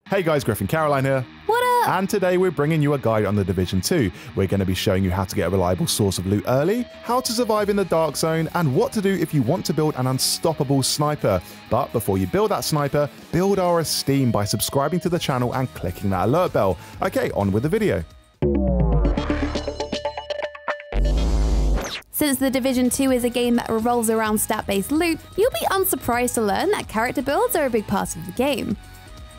Hey guys, Griffin Caroline here. What up? And today we're bringing you a guide on The Division 2. We're going to be showing you how to get a reliable source of loot early, how to survive in the dark zone, and what to do if you want to build an unstoppable sniper. But before you build that sniper, build our esteem by subscribing to the channel and clicking that alert bell. Okay, on with the video. Since The Division 2 is a game that revolves around stat-based loot, you'll be unsurprised to learn that character builds are a big part of the game.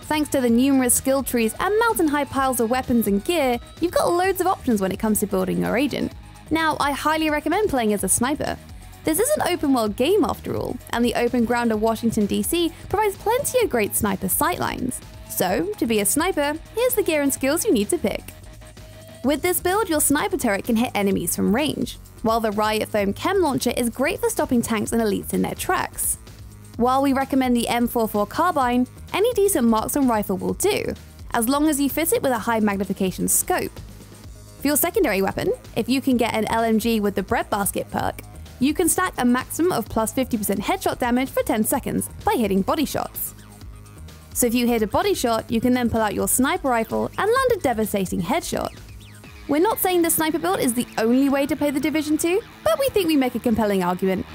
Thanks to the numerous skill trees and mountain-high piles of weapons and gear, you've got loads of options when it comes to building your agent. Now, I highly recommend playing as a sniper. This is an open-world game after all, and the open ground of Washington DC provides plenty of great sniper sightlines. So, to be a sniper, here's the gear and skills you need to pick. With this build, your sniper turret can hit enemies from range, while the Riot Foam Chem Launcher is great for stopping tanks and elites in their tracks. While we recommend the M44 carbine, any decent marksman rifle will do, as long as you fit it with a high magnification scope. For your secondary weapon, if you can get an LMG with the breadbasket perk, you can stack a maximum of plus 50% headshot damage for 10 seconds by hitting body shots. So if you hit a body shot, you can then pull out your sniper rifle and land a devastating headshot. We're not saying the sniper build is the only way to play The Division 2, but we think we make a compelling argument.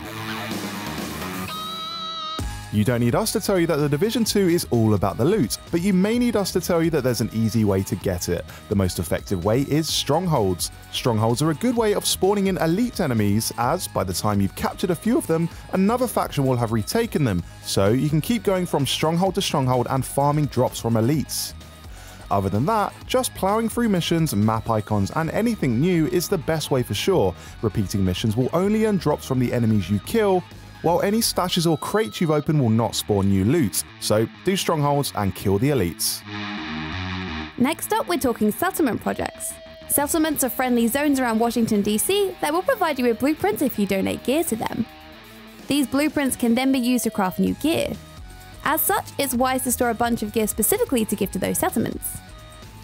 You don't need us to tell you that The Division 2 is all about the loot, but you may need us to tell you that there's an easy way to get it. The most effective way is Strongholds. Strongholds are a good way of spawning in elite enemies, as by the time you've captured a few of them, another faction will have retaken them, so you can keep going from stronghold to stronghold and farming drops from elites. Other than that, just ploughing through missions, map icons, and anything new is the best way for sure. Repeating missions will only earn drops from the enemies you kill, while any stashes or crates you've opened will not spawn new loot, so do strongholds and kill the elites. Next up, we're talking settlement projects. Settlements are friendly zones around Washington DC that will provide you with blueprints if you donate gear to them. These blueprints can then be used to craft new gear. As such, it's wise to store a bunch of gear specifically to give to those settlements.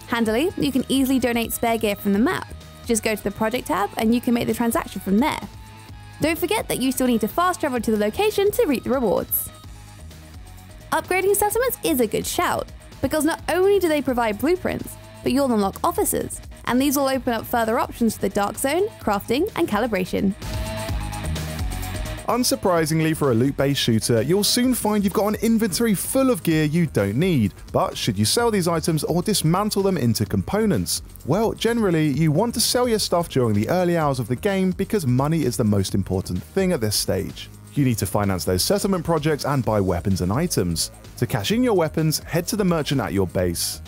Handily, you can easily donate spare gear from the map. Just go to the project tab and you can make the transaction from there. Don't forget that you still need to fast travel to the location to reap the rewards. Upgrading settlements is a good shout, because not only do they provide blueprints, but you'll unlock officers, and these will open up further options for the dark zone, crafting, and calibration. Unsurprisingly for a loot-based shooter, you'll soon find you've got an inventory full of gear you don't need. But should you sell these items or dismantle them into components? Well, generally, you want to sell your stuff during the early hours of the game because money is the most important thing at this stage. You need to finance those settlement projects and buy weapons and items. To cash in your weapons, head to the merchant at your base.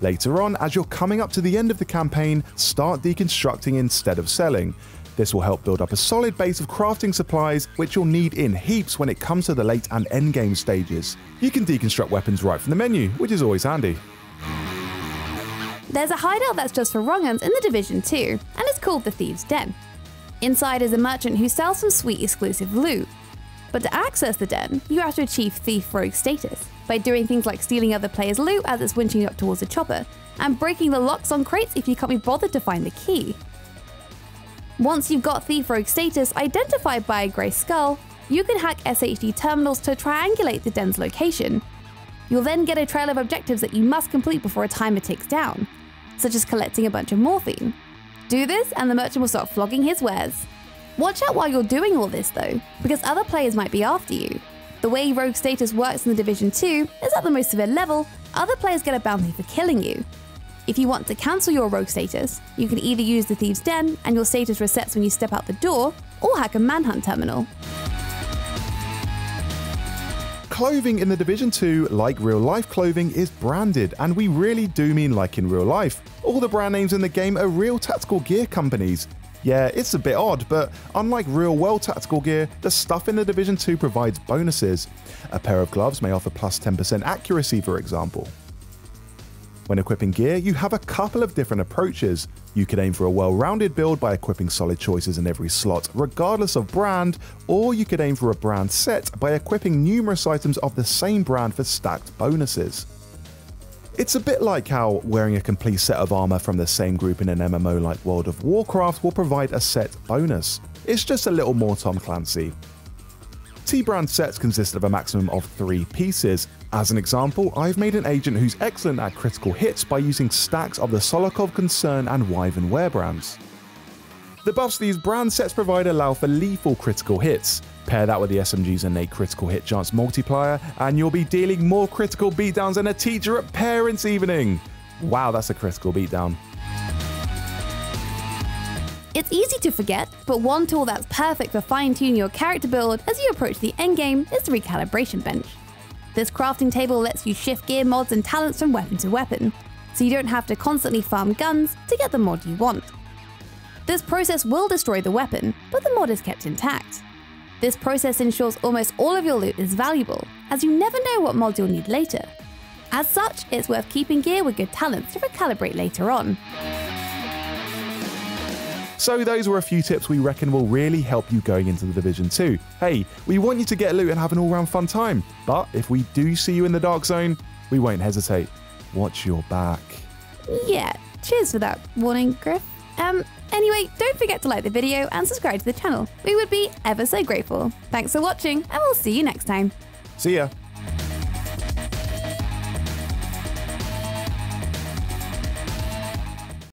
Later on, as you're coming up to the end of the campaign, start deconstructing instead of selling. This will help build up a solid base of crafting supplies, which you'll need in heaps when it comes to the late and endgame stages. You can deconstruct weapons right from the menu, which is always handy. There's a hideout that's just for wrong-uns in The Division 2, and it's called the Thieves Den. Inside is a merchant who sells some sweet exclusive loot. But to access the den, you have to achieve Thief Rogue status by doing things like stealing other players' loot as it's winching up towards the chopper, and breaking the locks on crates if you can't be bothered to find the key. Once you've got Thief Rogue status identified by a grey skull, you can hack SHD terminals to triangulate the den's location. You'll then get a trail of objectives that you must complete before a timer ticks down, such as collecting a bunch of morphine. Do this and the merchant will start flogging his wares. Watch out while you're doing all this though, because other players might be after you. The way Rogue status works in The Division 2 is at the most severe level, other players get a bounty for killing you. If you want to cancel your rogue status, you can either use the Thieves Den and your status resets when you step out the door, or hack a manhunt terminal. Clothing in The Division 2, like real-life clothing, is branded, and we really do mean like in real life. All the brand names in the game are real tactical gear companies. Yeah, it's a bit odd, but unlike real-world tactical gear, the stuff in The Division 2 provides bonuses. A pair of gloves may offer plus 10% accuracy, for example. When equipping gear, you have a couple of different approaches. You can aim for a well-rounded build by equipping solid choices in every slot, regardless of brand, or you could aim for a brand set by equipping numerous items of the same brand for stacked bonuses. It's a bit like how wearing a complete set of armor from the same group in an MMO like World of Warcraft will provide a set bonus. It's just a little more Tom Clancy. T-brand sets consist of a maximum of 3 pieces, As an example, I've made an agent who's excellent at critical hits by using stacks of the Solokov Concern and Wyvern Werebrands. The buffs these brand sets provide allow for lethal critical hits. Pair that with the SMG's innate critical hit chance multiplier, and you'll be dealing more critical beatdowns than a teacher at parents' evening. Wow, that's a critical beatdown. It's easy to forget, but one tool that's perfect for fine-tuning your character build as you approach the endgame is the Recalibration bench. This crafting table lets you shift gear mods and talents from weapon to weapon, so you don't have to constantly farm guns to get the mod you want. This process will destroy the weapon, but the mod is kept intact. This process ensures almost all of your loot is valuable, as you never know what mods you'll need later. As such, it's worth keeping gear with good talents to recalibrate later on. So those were a few tips we reckon will really help you going into the Division 2. Hey, we want you to get loot and have an all-round fun time, but if we do see you in the dark zone, we won't hesitate. Watch your back. Yeah, cheers for that warning, Griff. Anyway, don't forget to like the video and subscribe to the channel. We would be ever so grateful. Thanks for watching, and we'll see you next time. See ya.